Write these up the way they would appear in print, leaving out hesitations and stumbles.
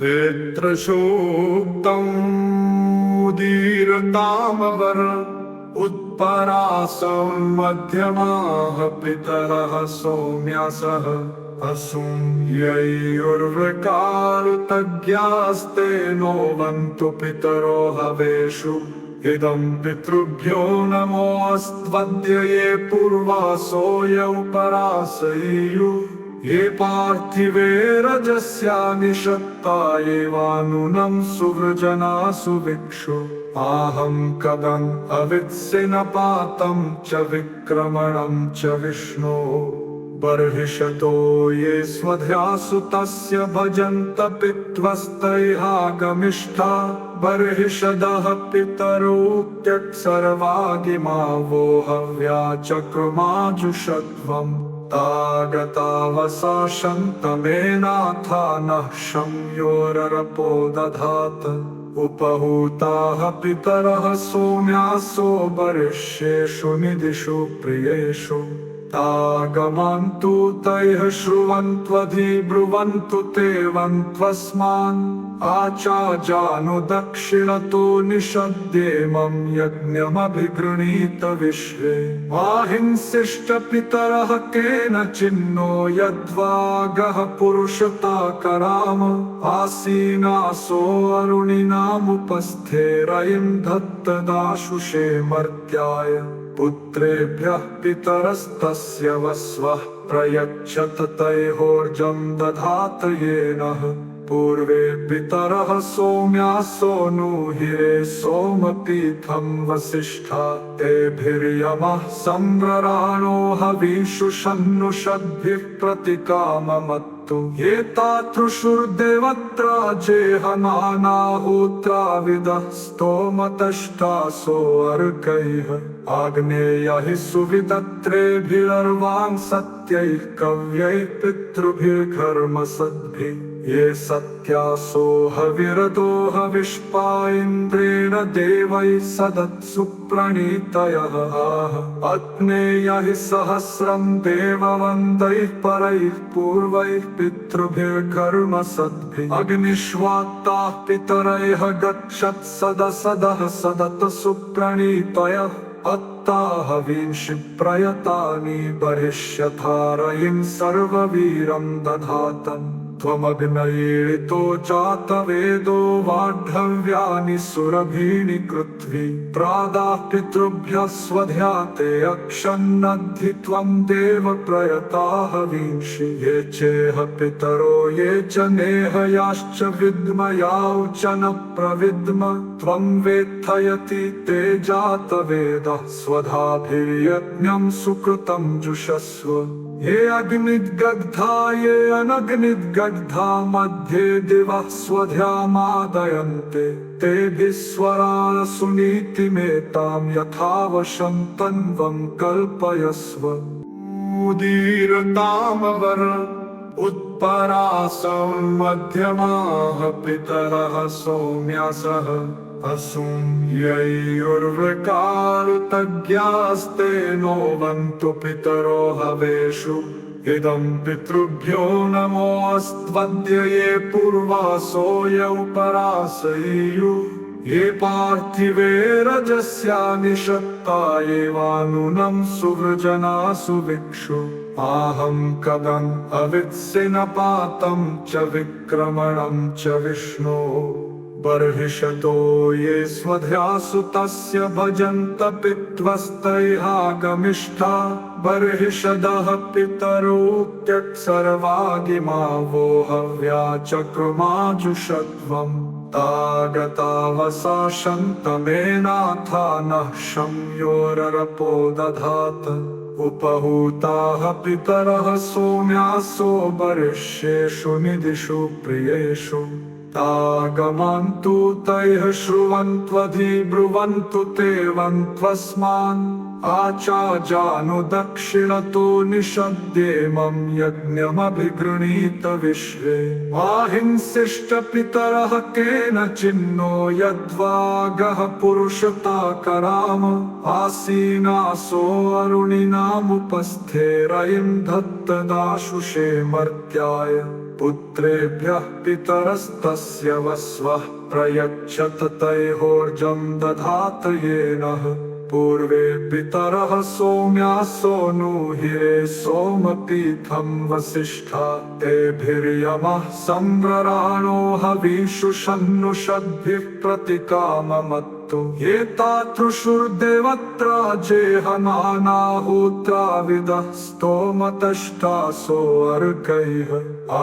पितृसूक्तम् उदीरतामवर उत्परासं मध्यमाः पितरः सौम्यासः असूयैर्वृकारुतज्ञास्ते नो पितरो हवेषु इदं पितृभ्यो नमोऽस्त्वद्य ये पूर्वासो यौपरासयेयुः ये पार्थिवे रजस्या निषत्ता एवानुनं सुवृजना सुविक्षु आहं कदम् अवित्सिनपातं च विक्रमणं च विष्णो बर्हिषतो ये स्वध्यासु तस्य भजन्त पित्वस्तैहागमिष्ठा बर्हिषदः पितरो त्यक्सर्वागिमा वो हव्या चक्रुमाजुषध्वम् तागतावसा शन्तमेनाथा नः शम्योररपो दधात उपहूताः पितरः सौम्यासो बर्हिष्येषु निदिषु प्रियेषु तागमन्तु तैः श्रुवन्त्वधिब्रुवन्तु ते वन्त्वस्मान् आचाजानुदक्षिणतो निषद्येमं यज्ञमभिगृणीत विश्वे माहिंसिष्ट पितरः केनचिन्नो यद्वागः पुरुषता कराम आसीनासो अरुणिनामुपस्थे रयिं दत्तदाशुषे मर्त्याय पुत्रेभ्यः पितरस्तस्य वस्वः प्रयच्छत तैहोर्जं दधात येनः पूर्वे पितरः सौम्यासो नूहिरे सोमपीठं वसिष्ठा तेभिर्यमः सम्भ्रराणो हवीषु शन्नुषद्भिः प्रतिकाममत्तु ये तातृषुर्देवत्रा जेहनानाहोत्राविदः स्तोमतष्टासो अर्कैः आग्नेयैः सुविदत्रेभिरर्वां सत्यैः कव्यैः पितृभिर्घर्मसद्भिः ये सत्यासो हविरतो हविष्पा इन्द्रेण देवैः सदत्सु प्रणीतयः आह अग्नेयैः सहस्रं देववन्द्यैः परैः पूर्वैः पितृभिर्घर्मसद्भिः अग्निष्वात्ताः पितरैः गच्छत्सदसदः सदतसु प्रणीतयः अत्ताः विंशि प्रयतानि बर्हिष्यथारयिं सर्ववीरं दधातम् त्वमग्नयेतो जातवेदो वाढव्यानि सुरभीनि कृत्वि प्रादाः पितृभ्यः स्वध्याते अक्षन्नद्धि त्वं देव प्रयताः विंशि ये चेह पितरो ये च नेहयाश्च विद्मयाौ च न प्रविद्म त्वं वेत्थयति ते जातवेदः स्वधाभिर्यज्ञं सुकृतं जुषस्व ये अग्निद्गद्धा ये अनग्निद्गद्धा मध्ये दिवः स्वध्यामादयन्ते तेभिः स्वरान् सुनीतिमेतां यथावशं तन्वं कल्पयस्व उदीरतामवर उत्परासं मध्यमाः पितरः सौम्यासः असूयैर्वृकारुतज्ञास्ते नो पितरो हवेषु इदं पितृभ्यो नमोऽस्त्वद्य ये पूर्वासो यौपरासयेयुः ये पार्थिवे रजस्या निषत्ता एवानुनं सुवृजना सुविक्षु आहं कदम् अवित्सिनपातं च विक्रमणं च विष्णो बर्हिषतो ये स्वध्यासु तस्य भजन्त पित्वस्तैहागमिष्ठा बर्हिषदः पितरो त्यक्सर्वागिमा वो हव्या चक्रुमाजुषध्वम् तागतावसा शन्तमेनाथा नः शम्योररपो दधात उपहूताः पितरः सौम्यासो बर्हिष्येषु निदिषु प्रियेषु तागमन्तु तैः श्रुवन्त्वधिब्रुवन्तु ते वन्त्वस्मान् आचाजानुदक्षिणतो निषद्येमं यज्ञमभिगृणीत विश्वे माहिंसिष्ट पितरः केनचिन्नो यद्वागः पुरुषता कराम आसीनासो अरुणिनामुपस्थे रयिं दत्तदाशुषे मर्त्याय पुत्रेभ्यः पितरस्तस्य वस्वः प्रयच्छत तैहोर्जं दधात येनः पूर्वे पितरः सोम्यासो नुहिरे सोमपीठं वसिष्ठा तेभिर्यमः सम्भ्रराणो हविषु शन्नुषद्भिः प्रतिकाममत्तु एतातृषुर्देवत्रा जेहनानाहोत्राविदः स्तोमतष्टासो अर्कैः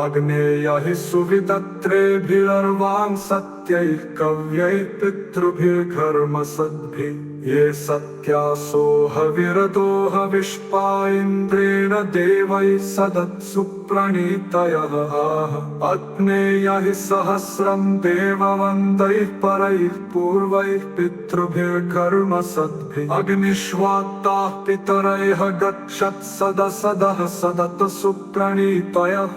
आग्नेयः सुविदत्रेभिरर्वां सत्यैः कव्यैः पितृभिर्घर्मसद्भिः ये सत्यासो हविरतो हविष्पा इन्द्रेण देवैः सदत्सु प्रणीतयः अग्नेयः सहस्रं देववन्द्यैः परैः पूर्वैः पितृभिर्घर्मसद्भिः अग्निष्वात्ताः पितरैः गच्छत्सदसदः सदतसु प्रणीतयः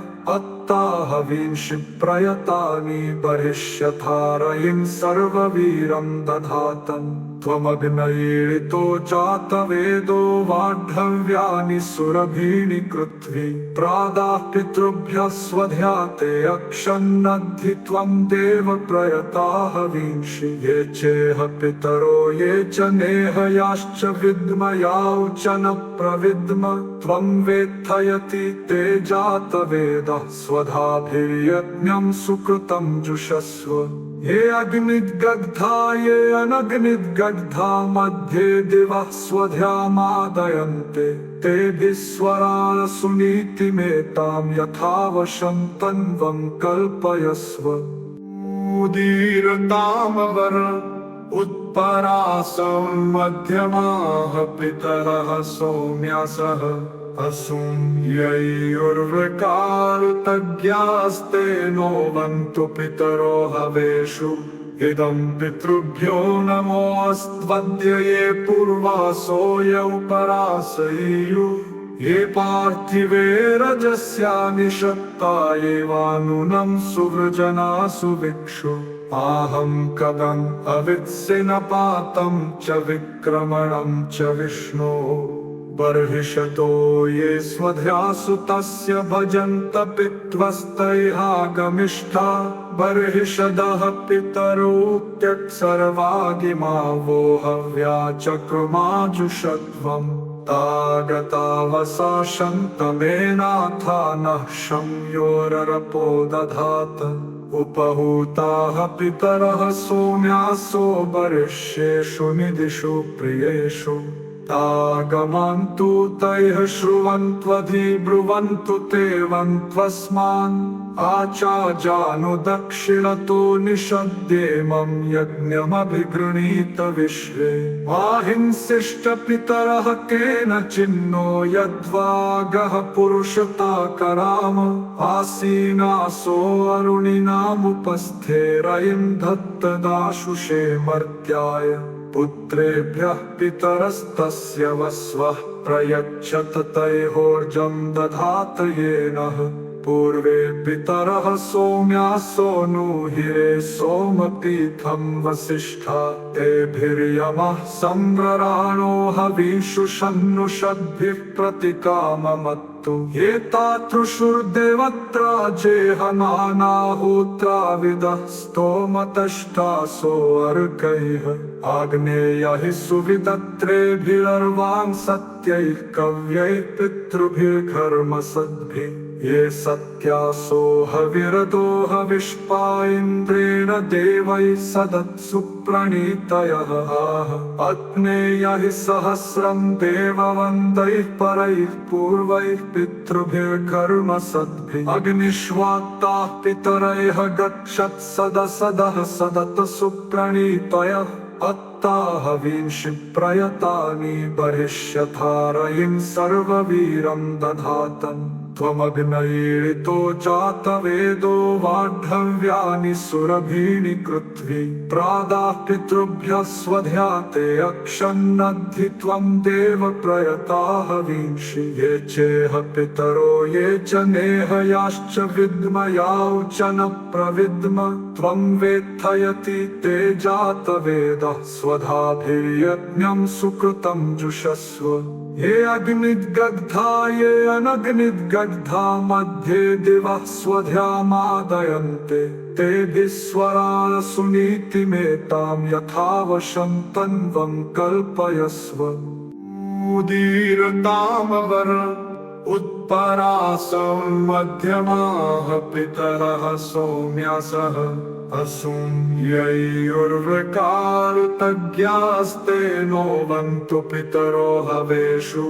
हवींषि प्रयतानि बर्हिष्यथारयिं सर्ववीरं दधातम् त्वमग्नयीरितो जातवेदो वाढव्यानि सुरभीनि कृत्वि प्रादाः पितृभ्यः स्वध्याते अक्षन्नद्धि त्वं देव प्रयताः हवींषि ये चेह पितरो ये च नेहयाश्च विद्मयाौ च न प्रविद्म त्वं वेत्थयति ते जातवेदः स्वधाभिर्यज्ञं सुकृतं जुषस्व ये अग्निद्गद्धा ये अनग्निद्गद्धा मध्ये दिवः स्वध्यामादयन्ते तेभिः स्वरान् सुनीतिमेतां यथावशं तन्वं कल्पयस्व उदीरतामवर उत्परासं मध्यमाः पितरः सौम्यासः असूयैर्वृकारुतज्ञास्ते नोवन्तु पितरो हवेषु इदं पितृभ्यो नमोऽस्त्वद्य ये पूर्वासो यौ परासयेयुः ये पार्थिवे रजस्या निषत्ता एवानुनं सुवृजनासु विक्षु आहं कदम् अवित्सिनपातं च विक्रमणं च विष्णो बर्हिषतो ये स्वध्यासु तस्य भजन्त पित्वस्तैहागमिष्ठा बर्हिषदः पितरो त्यक्सर्वागिमा वो हव्या चक्रुमाजुषध्वम् तागतावसा शन्तमेनाथा नः शम्योररपो दधात उपहूताः पितरः सोम्यासो बर्हिष्येषु निदिषु प्रियेषु तागमन्तु तैः श्रुवन्त्वधिब्रुवन्तु ते वन्त्वस्मान् आचाजानुदक्षिणतो निषद्येमं यज्ञमभिगृणीत विश्वे वाहिंसिष्ट पितरः केनचिन्नो यद्वागः पुरुषता कराम आसीनासो अरुणिनामुपस्थे रयिं दत्तदाशुषे मर्त्याय पुत्रेभ्यः पितरस्तस्य वस्वः प्रयच्छत तैहोर्जं दधात येनः पूर्वे पितरः सोम्यासो नुहिरे सोमपीठं वसिष्ठा तेभिर्यमः सम्भ्रराणो हविषु शन्नुषद्भिः प्रतिकाममत्तु एतातृषुर्देवत्रा जेहनानाहोत्राविदः स्तोमतष्टासो अर्कैः आग्नेयः सुविदत्रेभिरर्वां सत्यैः कव्यैः पितृभिर्घर्मसद्भिः ये सत्यासो हविरतो हविष्पा इन्द्रेण देवैः सदत्सु प्रणीतयः अग्नेयः सहस्रं देववन्द्यैः परैः पूर्वैः पितृभिर्घर्मसद्भिः अग्निष्वात्ताः पितरैः गच्छत्सदसदः सदतसु प्रणीतयः हवींषि प्रयतानि बर्हिष्यथारयिं सर्ववीरं दधातम् त्वमग्नयीरितो जातवेदो वाढव्यानि सुरभीनि कृत्वि प्रादाः पितृभ्यः स्वध्याते अक्षन्नद्धि त्वं देव प्रयताः हवींषि ये चेह पितरो ये च नेहयाश्च विद्मयाौ च न प्रविद्म त्वं वेत्थयति ते जातवेदः स्वधाभिर्यज्ञं सुकृतं जुषस्व ये अग्निद्गद्धा ये अनग्निद्गद्धा मध्ये दिवः स्वध्यामादयन्ते तेभिः स्वरान् सुनीतिमेतां यथावशं तन्वं कल्पयस्व उदीरतामवर उत्परासं मध्यमाः पितरः सौम्यासः असूयैर्वृकारुतज्ञास्तेनो वन्तु पितरो हवेषु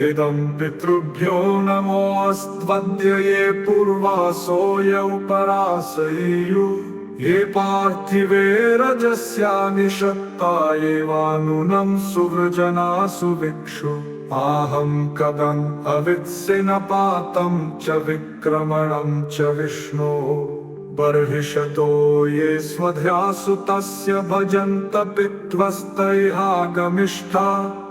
इदं पितृभ्यो नमोऽस्त्वद्य ये पूर्वासो यौ परासयेयुः ये पार्थिवे रजस्या निषक्ता एवानुनं सुवृजना सुविक्षु आहं कदम् अवित्सिनपातं च विक्रमणं च विष्णो बर्हिषतो ये स्वध्यासु तस्य भजन्त पित्वस्तैहागमिष्ठा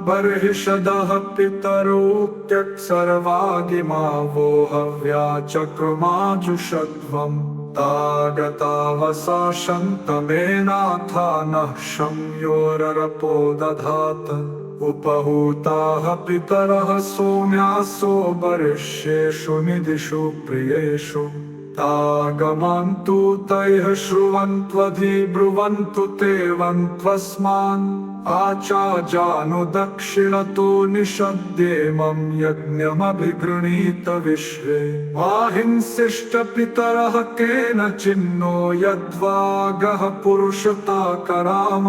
बर्हिषदः पितरोऽत्यक् सर्वागिमा वो हव्या चक्रुमाजुषध्वम् तागतावसा शन्तमेनाथा नः शम्योररपो दधात उपहूताः पितरः सोम्यासो बर्हिष्येषु निदिषु प्रियेषु तागमन्तु तैः श्रुवन्त्वधिब्रुवन्तु ते वन्त्वस्मान् आचाजानुदक्षिणतो निषद्येमं यज्ञमभिगृणीत विश्वे वाहिंसिष्ट पितरः केनचिन्नो यद्वागः पुरुषता कराम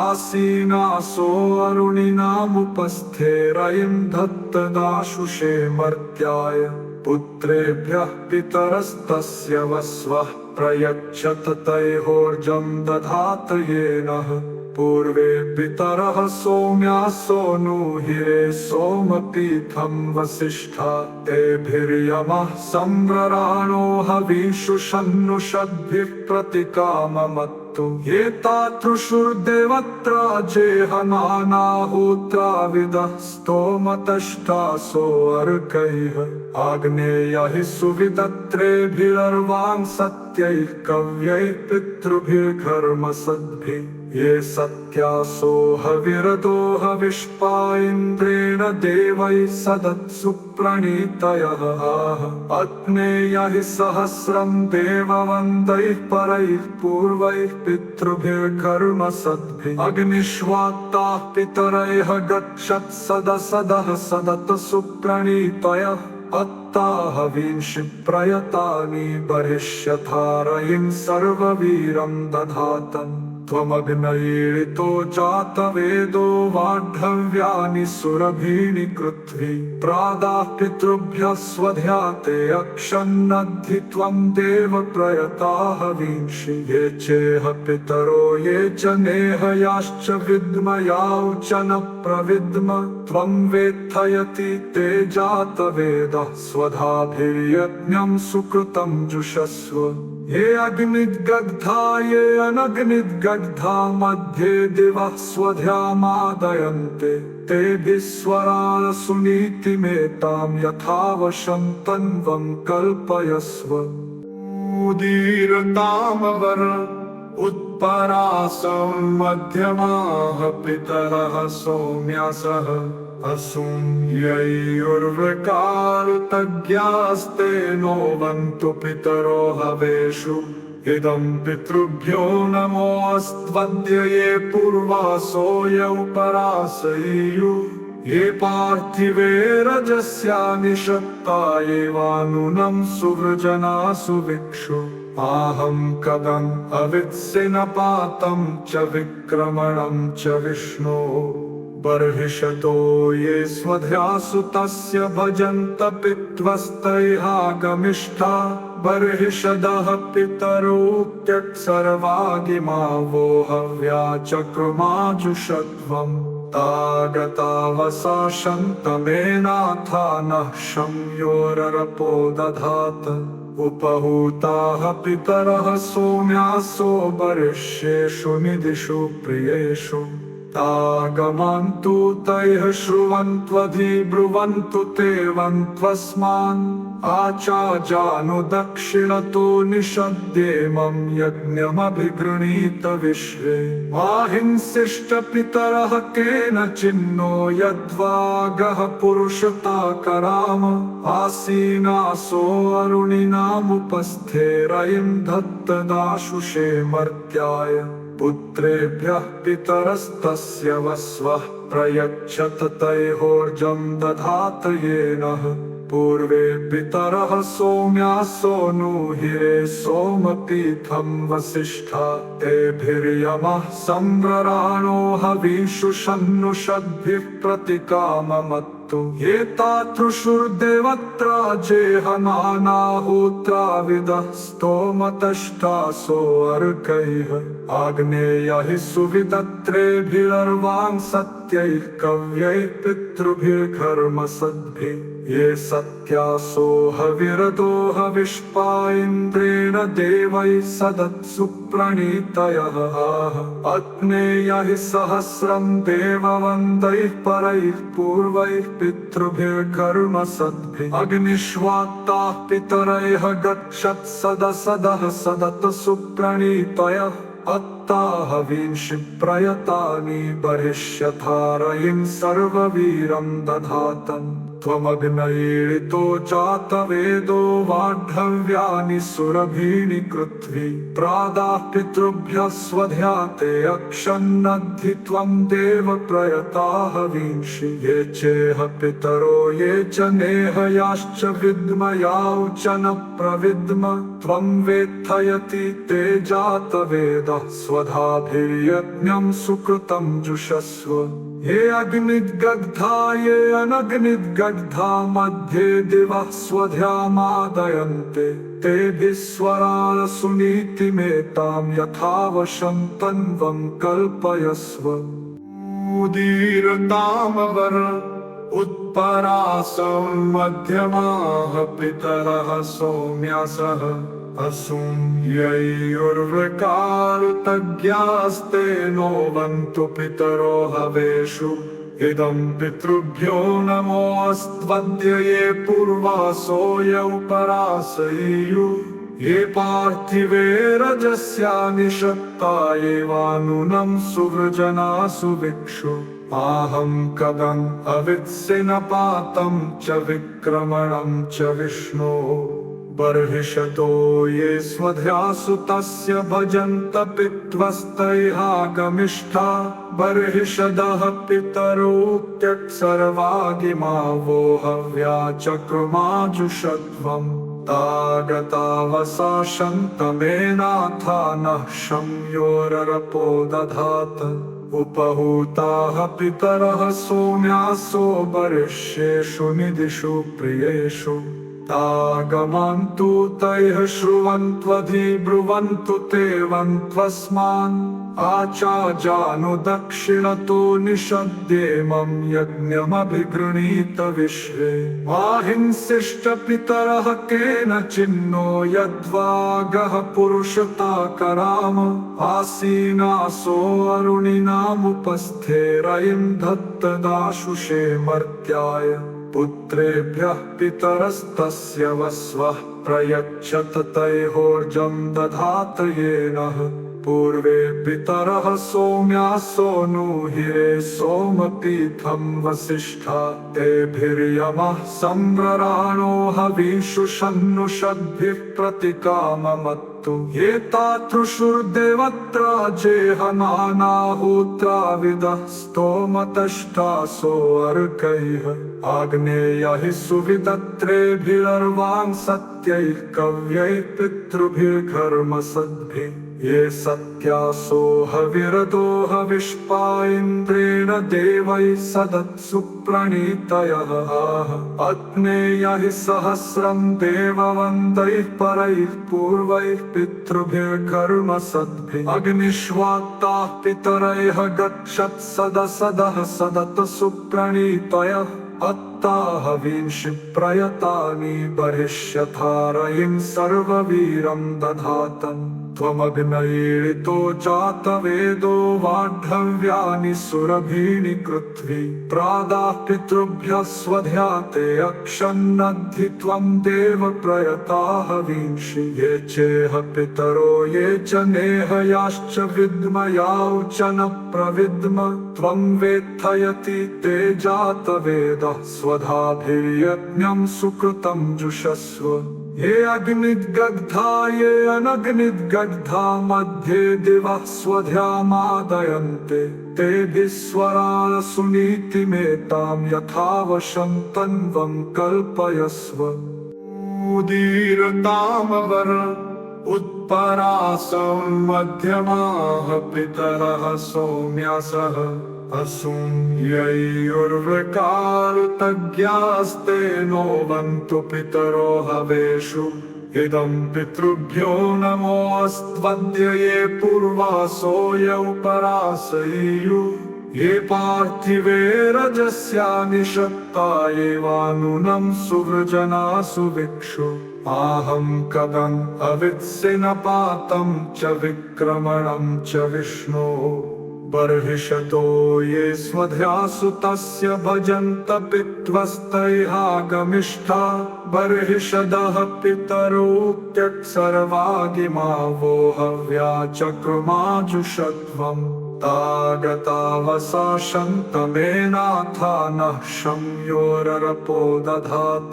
आसीनासो अरुणिनामुपस्थे रयिं दत्तदाशुषे मर्त्याय पुत्रेभ्यः पितरस्तस्य वस्वः प्रयच्छत तैहोर्जं दधात येनः पूर्वे पितरः सोम्यासो नूहिरे सोमपीठं वसिष्ठा तेभिर्यमः सम्भ्रराणो हवीषु शन्नुषद्भिः प्रतिकाममत्तु ये तातृषुर्देवत्रा जेहनानाहोत्राविदः स्तोमतष्टासो अर्कैः आग्नेयैः सुविदत्रेभिरर्वां सत्यैः कव्यैः पितृभिर्घर्मसद्भिः ये सत्यासो हविरतो हविष्पा इन्द्रेण देवैः सदत्सु प्रणीतयः अग्नेयैः सहस्रं देववन्दैः परैः पूर्वैः पितृभिर्घर्मसद्भिः अग्निष्वात्ताः पितरैः गच्छत्सदसदः सदतसु प्रणीतयः अत्ताः विंशि प्रयतानि बर्हिष्यथारयिं सर्ववीरं दधातम् त्वमग्नयीरितो जातवेदो वाढव्यानि सुरभीनि कृत्वि प्रादाः पितृभ्यः स्वध्याते अक्षन्नद्धि त्वं देव प्रयताः विंशि ये चेह पितरो ये च नेहयाश्च विद्मयाौ च न प्रविद्म त्वं वेत्थयति ते जातवेदः स्वधाभिर्यज्ञं सुकृतं जुषस्व ये अग्निद्गद्धा ये अनग्निद्गद्धा मध्ये दिवः स्वध्यामादयन्ते तेभिः स्वरान् सुनीतिमेतां यथावशं तन्वं कल्पयस्व उदीरतामवर उत्परासं मध्यमाः पितरः सौम्यासः असूयैर्वृकारुतज्ञास्तेनो वन्तु पितरो हवेषु इदं पितृभ्यो नमोऽस्त्वद्य ये पूर्वासो यौ परासयेयुः ये पार्थिवे रजस्या निषक्ता एवानुनं सुवृजना सुविक्षु आहं कदम् अवित्सिनपातं च विक्रमणं च विष्णो बर्हिषतो ये स्वध्यासु तस्य भजन्त पित्वस्तैहागमिष्ठा बर्हिषदः पितरोऽत्यक् सर्वागिमा वो हव्या चक्रुमाजुषध्वम् तागतावसा शन्तमेनाथा नः शम्योररपो दधात उपहूताः पितरः सोम्यासो बर्हिष्येषु निदिषु प्रियेषु तागमन्तु तैः श्रुवन्त्वधिब्रुवन्तु ते वन्त्वस्मान् आचाजानुदक्षिणतो निषद्येमं यज्ञमभिगृणीत विश्वे वाहिंसिष्टपितरः केनचिन्नो यद्वागः पुरुषता कराम आसीनासो अरुणिनामुपस्थे रयिं दत्तदाशुषे मर्त्याय पुत्रेभ्यः पितरस्तस्य वस्वः प्रयच्छत तैहोर्जं दधात येनः पूर्वे पितरः सोम्यासो नूहिरे सोमपीठं वसिष्ठा तेभिर्यमः सम्रराणो हवीषु शन्नुषद्भिः प्रतिकाममत्तु एतातृषुर्देवत्रा जेहनानाहोत्राविदः स्तोमतष्टासो अर्कैः आग्नेया हि सुविदत्रेभिरर्वां सत्यैः कव्यैः पितृभिर्घर्मसद्भिः ये सत्यासो हविरतो हविष्पा इन्द्रेण देवैः सदत्सु प्रणीतयः अग्नेया हि सहस्रं देववन्दैः परैः पूर्वैः पितृभिर्घर्मसद्भिः अग्निष्वात्ताः पितरैः गच्छत्सदसदः सदतसु प्रणीतयः अत्ताः वींषि प्रयतानि बर्हिष्यथारयिं सर्ववीरं दधातम् त्वमग्नयीडितो जातवेदो वाढव्यानि सुरभीनि कृत्वी प्रादाः पितृभ्यः स्वध्याते अक्षन्नद्धि त्वं देव प्रयताः वींषि ये चेह पितरो ये च नेहयाश्च विद्मयाौ च न प्रविद्म त्वं वेत्थयति ते जातवेदः स्वधाभिर्यज्ञं सुकृतं जुषस्व ये अग्निद्गद्धा ये अनग्निद्गद्धा मध्ये दिवः स्वध्यामादयन्ते तेभिः स्वरान् सुनीतिमेतां यथावशं तन्वं कल्पयस्व उदीरतामवर उत्परासं मध्यमाः पितरः सौम्यासः असूयैर्वृकारुतज्ञास्ते नो पितरो हवेषु इदं पितृभ्यो नमोऽस्त्वद्य ये पूर्वासो यौपरासयियुः ये पार्थिवे रजस्या निषक्ता एवानुनं सुवृजनासु विक्षु आहं कदम् अवित्सिनपातं च विक्रमणं च विष्णो बर्हिषतो ये स्वध्यासु तस्य भजन्त पित्वस्तैहागमिष्ठा बर्हिषदः पितरो त्यक्सर्वागिमा वो हव्या चक्रुमाजुषध्वम् तागतावसा शन्तमेनाथा नः शम्योररपो दधात उपहूताः पितरः सोम्यासो बर्हिष्येषु निदिषु प्रियेषु तागमन्तु तैः श्रुवन्त्वधिब्रुवन्तु ते वन्त्वस्मान् आचाजानुदक्षिणतो निषद्येमं यज्ञमभिगृणीत विश्वे वाहिंसिष्टपितरः केनचिन्नो यद्वागः पुरुषता कराम आसीनासो अरुणिनामुपस्थे रयिं दत्तदाशुषे मर्त्याय पुत्रेभ्यः पितरस्तस्य वस्वः प्रयच्छत तैहोर्जं दधात येनः पूर्वे पितरः सोम्यासो नूहिरे सोमपीठं वसिष्ठा तेभिर्यमः सम्रराणो हवीषु शन्नुषद्भिः प्रतिकाममत्तु एतातृषुर्देवत्रा जेहनानाहोत्राविदः स्तोमतष्टासो अर्कैः आग्नेया हि सुविदत्रेभिरर्वां सत्यैः कव्यैः पितृभिर्घर्मसद्भिः ये सत्यासो हविरतो हविष्पा इन्द्रेण देवैः सदत्सु प्रणीतयः अग्नेया हि सहस्रं देववन्दैः परैः पूर्वैः पितृभिर्घर्मसद्भिः अग्निष्वात्ताः पितरैः गच्छत्सदसदः सदतसु प्रणीतयः अत्ता हवींषि प्रयतानि बर्हिष्यथारयिं सर्ववीरं दधातम् त्वमग्नयीडितो जातवेदो वाढव्यानि सुरभीनि कृत्वी प्रादाः पितृभ्यः स्वध्याते अक्षन्नद्धि त्वं देव प्रयता हवींषि ये चेह पितरो ये च नेहयाश्च विद्मयाौ च न प्रविद्म त्वं वेत्थयति ते जातवेदः स्वधाभिर्यज्ञं सुकृतं जुषस्व ये अग्निद्गद्धा ये अनग्निद्गद्धा मध्ये दिवः स्वध्यामादयन्ते तेभिः स्वरान् सुनीतिमेतां यथावशं तन्वं कल्पयस्व उदीरतामवर उत्परासं मध्यमाः पितरः सौम्यासः असुं यैर्वृकारुतज्ञास्ते नोवन्तु पितरो हवेषु इदं पितृभ्यो नमोऽस्त्वद्य ये पूर्वासो यौपरासयियुः ये पार्थिवे रजस्या निषत्ता एवानुनं सुवृजनासु विक्षु आहं कदम् अवित्सिनपातं च विक्रमणं च विष्णो बर्हिषतो ये स्वध्यासु तस्य भजन्त पित्वस्तैहागमिष्ठा बर्हिषदः पितरो त्यक्सर्वागिमा वो हव्या चक्रमाजुषध्वम् तागतावसा शन्तमेनाथा नः शम्योररपो दधात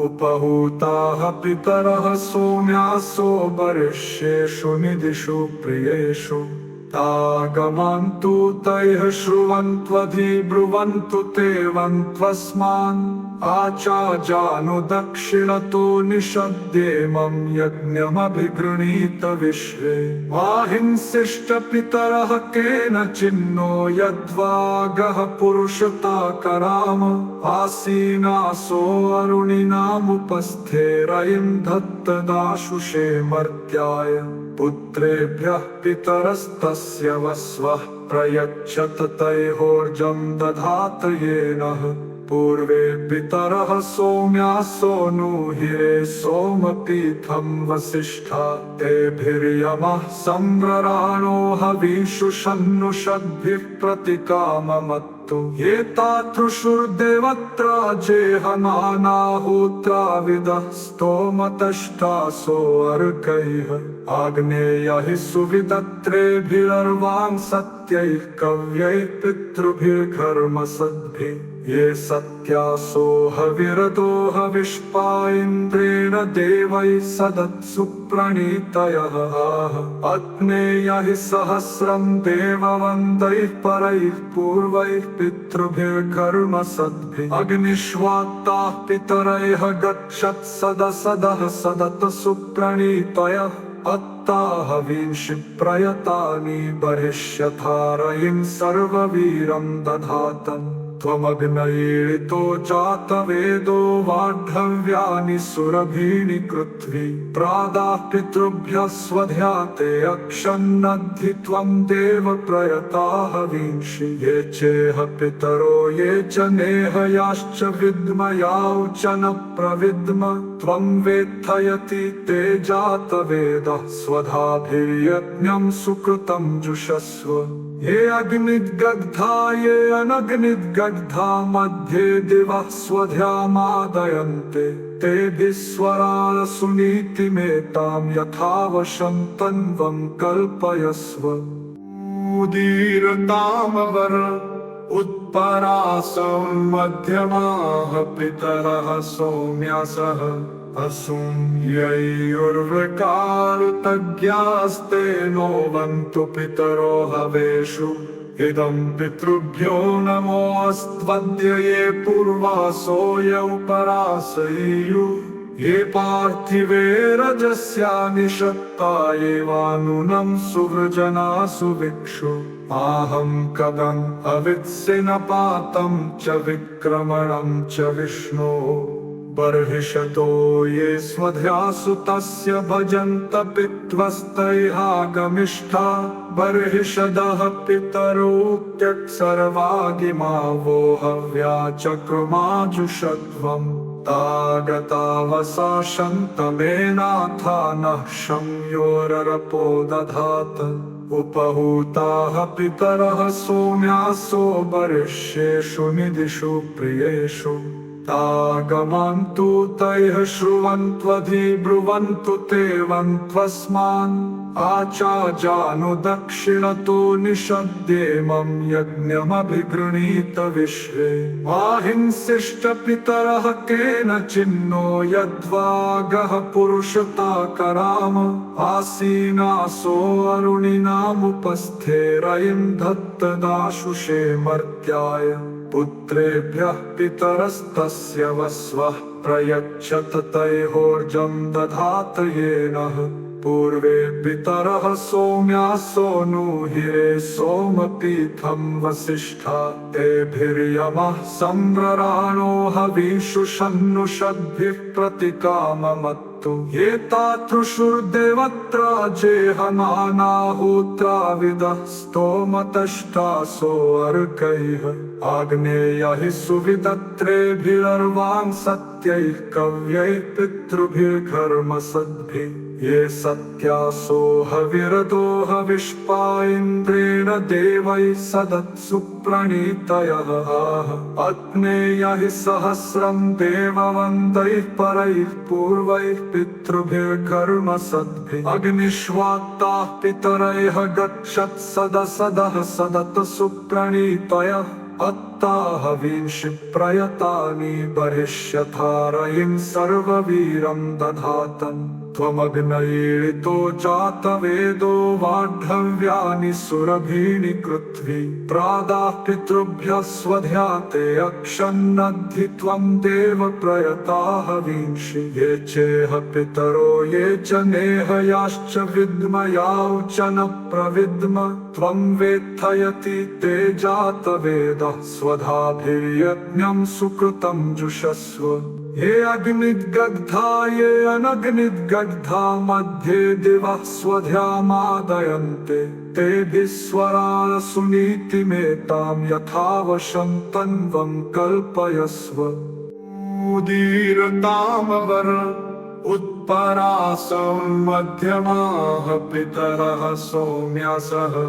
उपहूताः पितरः सोम्यासो बर्हिष्येषु निदिषु प्रियेषु तागमन्तु तैः श्रुवन्त्वधिब्रुवन्तु ते वन्त्वस्मान् आचाजानुदक्षिणतो निषद्येमं यज्ञमभिगृणीत विश्वे वाहिंसिष्ट पितरः केनचिन्नो यद्वागः पुरुषता कराम आसीनासो अरुणिनामुपस्थे रयिं दत्तदाशुषे मर्त्याय पुत्रेभ्यः पितरस्तस्य वस्वः प्रयच्छत तैहोर्जं दधात येनः पूर्वे पितरः सोम्यासो नूहिरे सोमपीठं वसिष्ठा तेभिर्यमः सम्रराणो हवीषु शन्नुषद्भिः प्रतिकाममत्तु ये तातृषुर्देवत्रा जेहमानाहोत्राविदः स्तोमतष्टासो अर्कैः आग्नेयः हि सुविदत्रेभिरर्वां सत्यैः कव्यैः पितृभिर्घर्मसद्भिः ये सत्यासो हविरतो हविष्पा इन्द्रेण देवैः सदत्सु प्रणीतयः अग्नेयः सहस्रं देववन्दैः परैः पूर्वैः पितृभिर्घर्मसद्भिः अग्निष्वात्ताः पितरैः गच्छत् सदसदः सदतसु प्रणीतयः अत्ता हवींषि प्रयतानि बर्हिष्यथारयिं सर्ववीरं दधातम् त्वमग्नयीडितो जातवेदो वाढव्यानि सुरभीनि कृत्वी प्रादाः पितृभ्यः स्वध्याते अक्षन्नद्धि त्वं देव प्रयता हवींषि ये चेह पितरो ये च नेहयाश्च विद्मयाौ च न प्रविद्म त्वं वेत्थयति ते जातवेदः स्वधाभिर्यज्ञं सुकृतं जुषस्व ये अग्निद्गद्धा ये अनग्निद्गद्धा मध्ये दिवः स्वध्यामादयन्ते तेभिः स्वरान् सुनीतिमेतां यथावशं तन्वं कल्पयस्व उदीरतामवर उत्परासं मध्यमाः पितरः सौम्यासः असुं यैर्वृकारुतज्ञास्ते नोवन्तु पितरो हवेषु इदं पितृभ्यो नमोऽस्त्वद्य ये पूर्वासो यौपरासयियुः ये पार्थिवे रजस्या निषत्ता एवानुनं सुवृजनासु विक्षु आहं कदम् अवित्सिनपातं च विक्रमणं च विष्णो बर्हिषतो ये स्वध्यासु तस्य भजन्त पित्वस्तैहागमिष्ठा बर्हिषदः पितरो त्यक्सर्वागिमा वो हव्या चक्रुमाजुषध्वम् तागतावसा शन्तमेनाथा नः शम्योररपो दधात उपहूताः पितरः सोम्यासो बर्हिष्येषु निदिषु प्रियेषु तागमन्तु तैः श्रुवन्त्वधिब्रुवन्तु ते वन्त्वस्मान् आचाजानुदक्षिणतो निषद्येमं यज्ञमभिगृणीत विश्वे वाहिंसिष्टपितरः केनचिन्नो यद्वागः पुरुषता कराम आसीनासो अरुणिनामुपस्थे रयिं दत्तदाशुषे मर्त्याय पुत्रेभ्यः पितरस्तस्य वस्वः प्रयच्छत तैहोर्जं दधात येनः पूर्वे पितरः सोम्यासो नूहिरे सोमपीठं वसिष्ठा तेभिर्यमः सम्रराणो हविषु शन्नुषद्भिः प्रतिकाममत्तु एतातृषुर्देवत्रा जेहनानाहोत्राविदः स्तोमतष्टासो अर्कैः आग्नेयैः सुविदत्रेभिरर्वां सत्यैः कव्यैः पितृभिर्घर्मसद्भिः ये सत्यासो हविरदो हविष्पा इन्द्रेण देवैः सदत्सु प्रणीतयः अग्नेयैः सहस्रं देववन्दैः परैः पूर्वैः पितृभिर्घर्मसद्भिः अग्निष्वात्ताः पितरैः गच्छत् सदसदः सदतसु प्रणीतयः अत्ताः विंशि प्रयतानि बर्हिष्यथारयिं सर्ववीरं दधातम् त्वमग्नयीरितो जातवेदो वाढव्यानि सुरभीनि कृत्वी प्रादाः पितृभ्यः स्वध्याते अक्षन्नद्धि त्वं देव प्रयताः विंशि ये चेह पितरो ये च नेहयाश्च विद्मयाौ च न प्रविद्म त्वं वेत्थयति ते जातवेदः स्वधाभिर्यज्ञं सुकृतं जुषस्व ये अग्निद्गद्धा ये अनग्निद्गद्धा मध्ये दिवः स्वध्यामादयन्ते तेभिः स्वरान् सुनीतिमेतां यथावशं तन्वं कल्पयस्व उदीरतामवर उत्परासं मध्यमाः पितरः सौम्यासः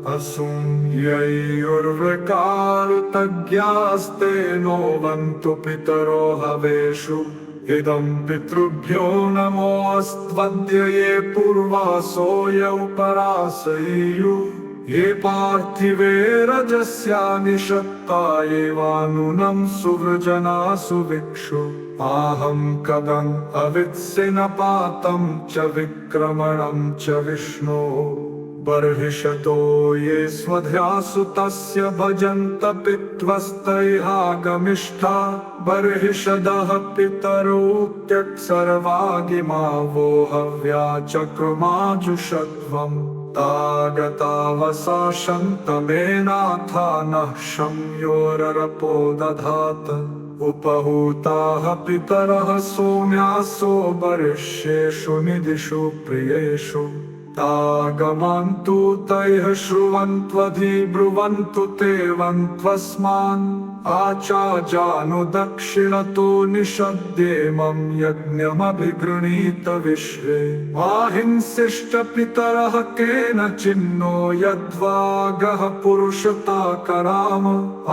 असूयैर्वृकारुतज्ञास्ते नो वन्तु पितरो हवेषु इदं पितृभ्यो नमोऽस्त्वद्य ये पूर्वासो यौ परासयियुः ये पार्थिवे रजस्या निषत्ता एवानुनं सुवृजनासु विक्षु आहं कदम् अवित्सिनपातं च विक्रमणं च विष्णो बर्हिषतो ये स्वध्यासु तस्य भजन्त पित्वस्तैहागमिष्ठा बर्हिषदः पितरो त्यक्सर्वागिमा वो हव्या चक्रुमाजुषध्वम् तागतावसा शन्तमेनाथा नः शम्योररपो दधात उपहूताः पितरः सोम्यासो बर्हिष्येषु निदिषु प्रियेषु तागमन्तु तैः श्रुवन्त्वधिब्रुवन्तु ते वन्त्वस्मान् आचाजानुदक्षिणतो निषद्येमं यज्ञमभिगृणीत विश्वे वाहिंसिष्टपितरः केनचिन्नो यद्वागः पुरुषता कराम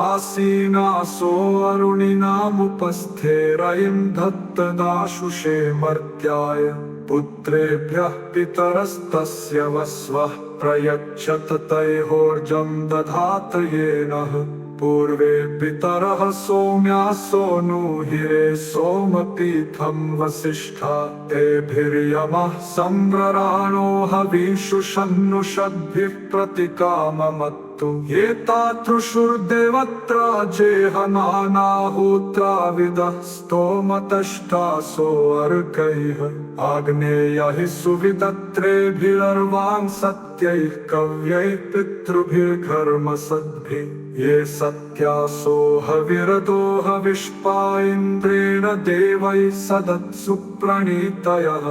आसीनासो अरुणिनामुपस्थे रयिं दत्तदाशुषे मर्त्याय पुत्रेभ्यः पितरस्तस्य वस्वः प्रयच्छत तैहोर्जं दधात येनः पूर्वे पितरः सोम्यासो नूहिरे सोमपीठं वसिष्ठा तेभिर्यमः सम्रराणो हविषु शन्नुषद्भिः प्रतिकाममत्तु एतातृषुर्देवत्रा जेहनानाहोत्राविदः स्तोमतष्टासो अर्कैः आग्नेयैः सुविदत्रेभिरर्वां सत्य सत्यैः कव्यैः पितृभिर्घर्मसद्भिः ये सत्यासो हविरतो हविष्पा इन्द्रेण देवैः सदत्सु प्रणीतयः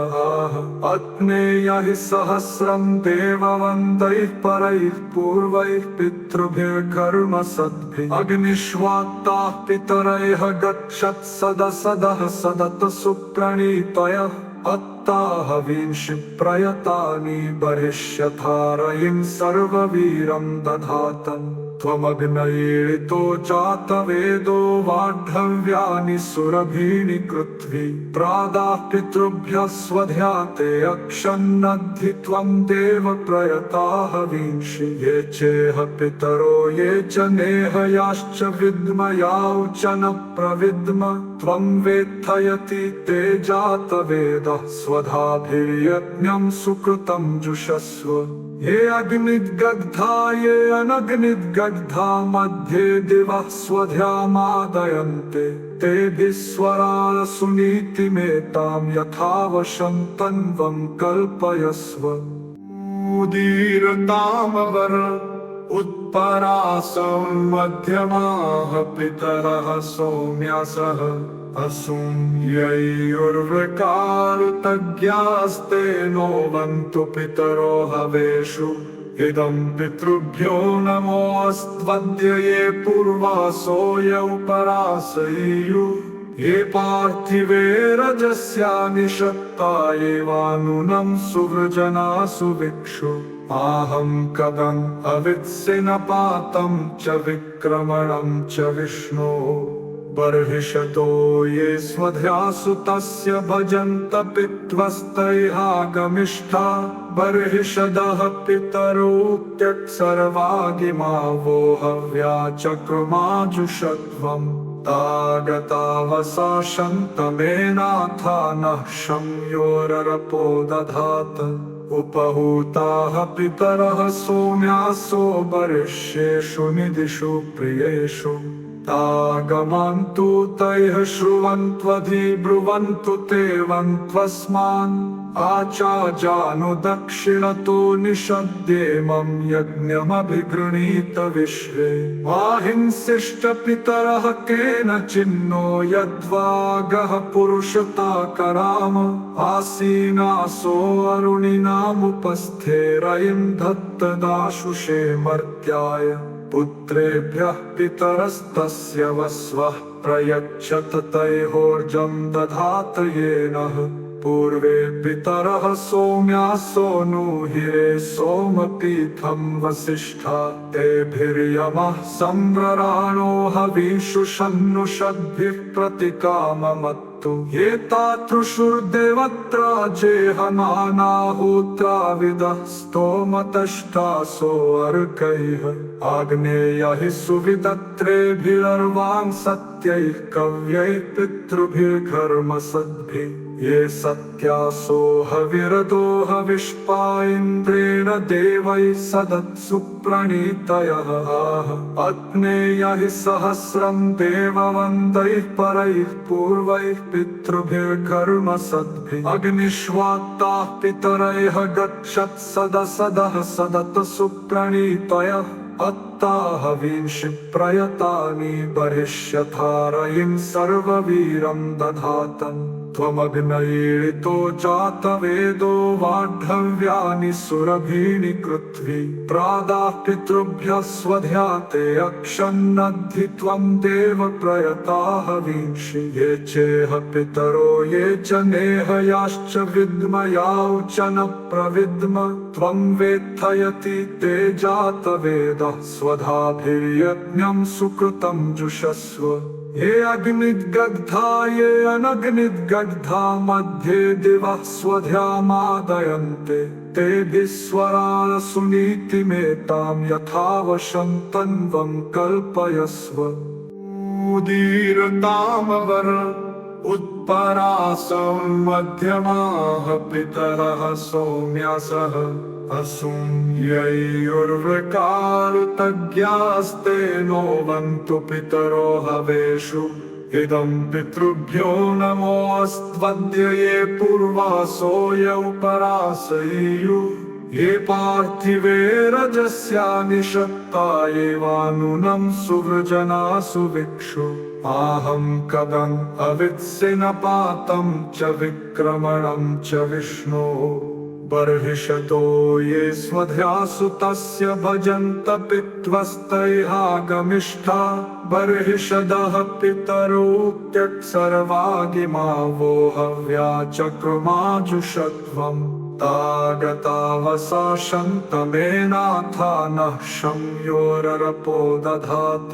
अग्नेयः सहस्रं देववन्तैः परैः पूर्वैः पितृभिर्घर्मसद्भिः अग्निष्वात्ताः पितरैः गच्छत्सदसदः सदतसु प्रणीतयः अत्ताहवींषि प्रयतानि बर्हिष्यथारयिं सर्ववीरं दधातम् त्वमग्नयेतो जातवेदो वाढव्यानि सुरभीनि कृत्वि प्रादाः पितृभ्यः स्वध्याते अक्षन्नद्धि त्वं देव प्रयताहवींषि ये चेह पितरो ये च नेहयाश्च विद्मयाौ च न प्रविद्म त्वं वेत्थयति ते जातवेदः स्वधाभिर्यज्ञं सुकृतं जुषस्व ये अग्निद्गद्धा ये अनग्निद्गद्धा मध्ये दिवः स्वध्यामादयन्ते तेभिः स्वरान् सुनीतिमेतां यथावशं तन्वं कल्पयस्व उदीरतामवर उत्परासं मध्यमाः पितरः सौम्यासः असूयैर्वृकारुतज्ञास्ते नोवन्तु पितरो हवेषु इदं पितृभ्यो नमोऽस्त्वद्य ये पूर्वासो यौ परासयेयुः ये पार्थिवे रजस्या निषत्ता एवानुनं सुवृजनासु विक्षु आहं कदम् अवित्सिनपातं च विक्रमणं च विष्णो बर्हिषतो ये स्वध्यासु तस्य भजन्त पित्वस्तैहागमिष्ठा बर्हिषदः पितरो त्यक्सर्वागिमा वो हव्या चक्रुमाजुषध्वम् तागतावसा शन्तमेनाथा नः शम्योररपो दधात उपहूताः पितरः सौम्यासो बर्हिष्येषु निदिषु प्रियेषु तागमन्तु तैः श्रुवन्त्वधि ब्रुवन्तु ते वन्त्वस्मान् आचाजानुदक्षिणतो निषद्येमं यज्ञमभिगृणीत विश्वे वाहिंसिष्ट पितरः केनचिन्नो यद्वागः पुरुषता कराम आसीनासो अरुणिनामुपस्थे रयिं दत्तदाशुषे मर्त्याय पुत्रेभ्यः पितरस्तस्य वस्वः प्रयच्छत तैहोर्जं दधात येनः पूर्वे पितरः सौम्यासो नूहिरे सोमपीठं वसिष्ठा तेभिर्यमः सम्रराणो हवीषु शन्नुषद्भिः प्रतिकाममत्तु ये तातृषुर्देवत्रा जेहमानाहूत्राविदः स्तोमतष्टासो अर्कैः आग्नेयैः सुविदत्रेभिरर्वां सत्यैः कव्यैः पितृभिर्घर्मसद्भिः ये सत्यासो हविरतो हविष्पा इन्द्रेण देवैः सदत्सु प्रणीतयः अग्नेयैः सहस्रं देववन्तैः परैः पूर्वैः पितृभिर्घर्मसद्भिः अग्निष्वात्ताः पितरैः गच्छत्सदसदः सदतसु प्रणीतयः अत्ताहवींषि प्रयतानि बर्हिष्यथारयिं सर्ववीरं दधातम् त्वमग्नयेतो जातवेदो वाढव्यानि सुरभीनि कृत्वि प्रादाः पितृभ्यः स्वध्याते अक्षन्नद्धि त्वं देव प्रयताहवींषि ये चेह पितरो ये च नेहयाश्च विद्मयाौ च न प्रविद्म त्वं वेत्थयति ते जातवेदः स्वधाभिर्यज्ञं सुकृतं जुषस्व ये अग्निद्गद्धा ये अनग्निद्गद्धा मध्ये दिवः स्वध्यामादयन्ते तेभिः स्वरान् सुनीतिमेतां यथावशं तन्वं कल्पयस्व उदीरतामवर उत्परासं मध्यमाः पितरः सौम्यासः असूयैर्वृकारुतज्ञास्ते नोवन्तु पितरो हवेषु इदं पितृभ्यो नमोऽस्त्वद्य ये पूर्वासो यौ परासयेयुः ये पार्थिवे रजस्या निषक्ता एवानुनं सुवृजनासु विक्षु आहं कदम् अवित्सिनपातं च विक्रमणं च विष्णो बर्हिषतो ये स्वध्यासु तस्य भजन्त पित्वस्तैहागमिष्ठा बर्हिषदः पितरो त्यक्सर्वागिमा वो हव्या चक्रुमाजुषध्वम् तागतावसा शन्तमेनाथा नः शम्योररपो दधात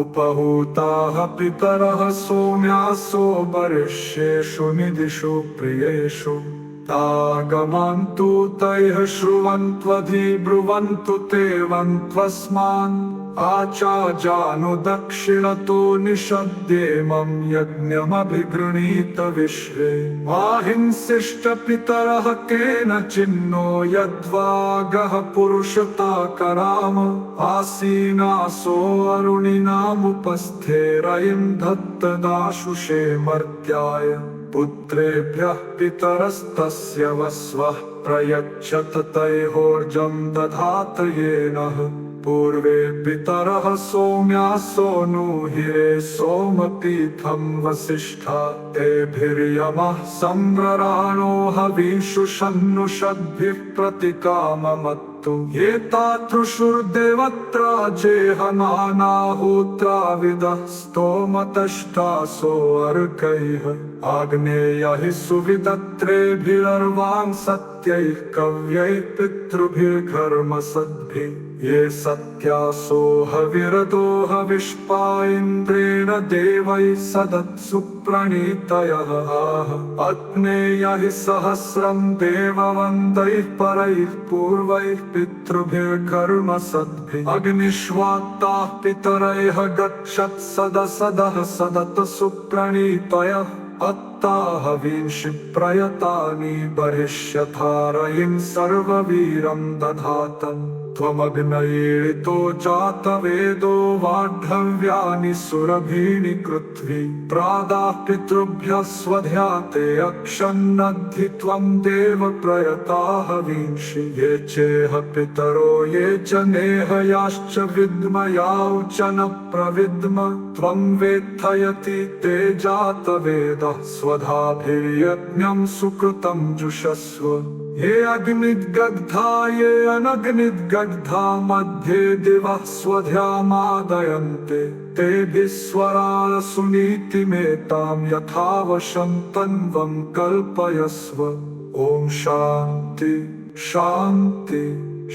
उपहूताः पितरः सोम्यासो बर्हिष्येषु निदिषु प्रियेषु तागमन्तु तैः श्रुवन्त्वधि ब्रुवन्तु ते वन्त्वस्मान् आचाजानु दक्षिणतो निषद्येमं यज्ञमभिगृणीत विश्वे माहिंसिष्ट पितरः केनचिन्नो यद्वागः पुरुषता कराम आसीनासो अरुणिनामुपस्थे रयिं दत्तदाशुषे मर्त्याय पुत्रेभ्यः पितरस्तस्य वस्वः प्रयच्छत तैहोर्जं दधात येनः पूर्वे पितरः सोम्यासो नूहिरे सोमपीठं वसिष्ठा तेभिर्यमः सम्रराणो हवीषु शन्नुषद्भिः प्रतिकाममत्तु ये तातृषुर्देवत्रा जेहनानाहोत्राविदः स्तोमतष्टासो अर्कैः आग्नेयैः सुविदत्रेभिरर्वां सत्यैः कव्यैः पितृभिर्घर्मसद्भिः ये सत्यासो हविरतो हविष्पा इन्द्रेण देवैः सदत्सु प्रणीतयः आह अग्नेयैः सहस्रं देववन्दैः परैः पूर्वैः पितृभिर्घर्मसद्भिः अग्निष्वात्ताः पितरैः गच्छत्सदसदः सदतसु प्रणीतयः अत्ताः विंशि प्रयतानि बर्हिष्यथारयिं सर्ववीरं दधातम् त्वमग्नयेतो जातवेदो वाढव्यानि सुरभीनि कृत्वि प्रादाः पितृभ्यः स्वध्याते अक्षन्नद्धि त्वं देव प्रयताः विंशि ये चेह पितरो ये च नेहयाश्च विद्मयाौ च न प्रविद्म त्वं वेत्थयति ते जातवेदः स्वधाभिर्यज्ञं सुकृतं जुषस्व ये अग्निद्गद्धा ये अनग्निद्गद्धा मध्ये दिवः स्वध्यामादयन्ते तेभिः स्वरा सुनीतिमेतां यथावशं तन्वं कल्पयस्व ॐ शान्ति शान्ति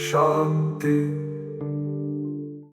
शान्ति।